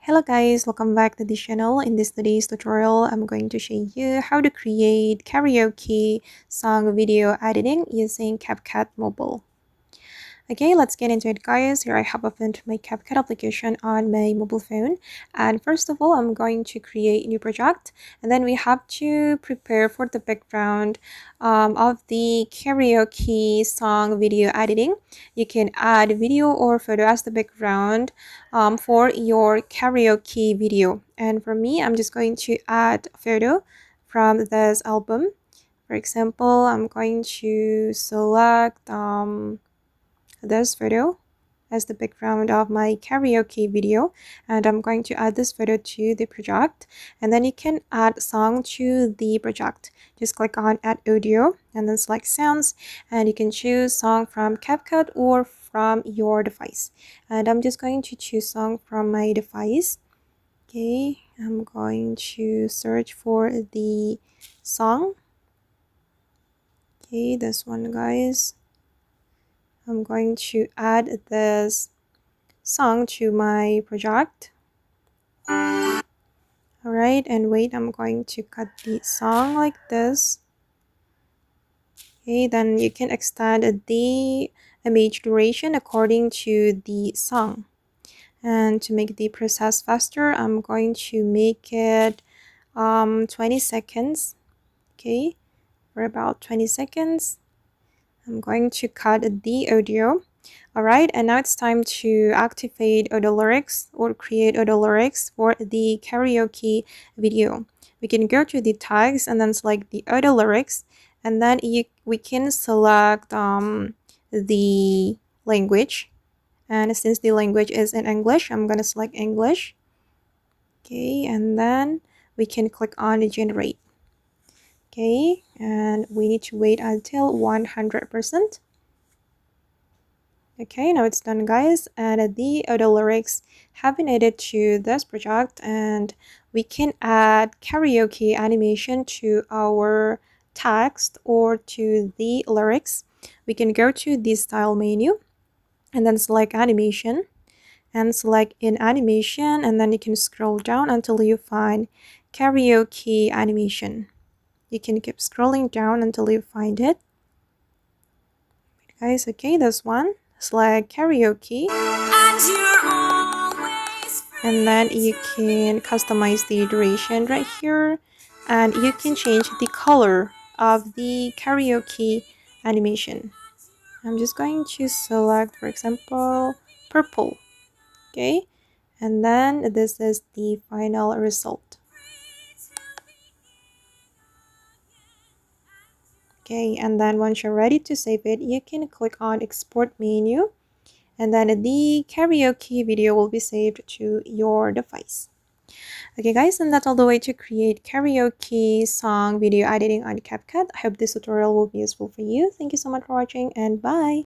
Hello guys, welcome back to the channel. In today's tutorial, I'm going to show you how to create karaoke song video editing using CAPCUT mobile. Okay, let's get into it guys. Here I have opened my CAPCUT application on my mobile phone. And first of all, I'm going to create a new project. And then we have to prepare for the background of the karaoke song video editing. You can add video or photo as the background for your karaoke video. And for me, I'm just going to add a photo from this album. For example, I'm going to select this photo as the background of my karaoke video, and I'm going to add this photo to the project. And then you can add song to the project. Just click on add audio and then select sounds, and you can choose song from CapCut or from your device. And I'm just going to choose song from my device. Okay, I'm going to search for the song. Okay, this one guys. I'm going to add this song to my project. Alright, and wait, I'm going to cut the song like this. Okay, then you can extend the image duration according to the song. And to make the process faster, I'm going to make it 20 seconds. Okay, for about 20 seconds. I'm going to cut the audio. Alright, and now it's time to activate audio lyrics or create audio lyrics for the karaoke video. We can go to the tags and then select the audio lyrics, and then we can select the language. And since the language is in English, I'm gonna select English. Okay, and then we can click on generate. Okay, and we need to wait until 100%. Okay, now it's done guys, and the audio lyrics have been added to this project, and we can add karaoke animation to our text or to the lyrics. We can go to the style menu and then select animation and select in animation, and then you can scroll down until you find karaoke animation. You can keep scrolling down until you find it. Guys, okay, this one. Select karaoke, and then you can customize the duration right here, and you can change the color of the karaoke animation. I'm just going to select, for example, purple. Okay, and then this is the final result. Okay, and then once you're ready to save it, you can click on export menu, and then the karaoke video will be saved to your device. Okay guys, and that's all the way to create karaoke song video editing on CapCut. I hope this tutorial will be useful for you. Thank you so much for watching, and bye.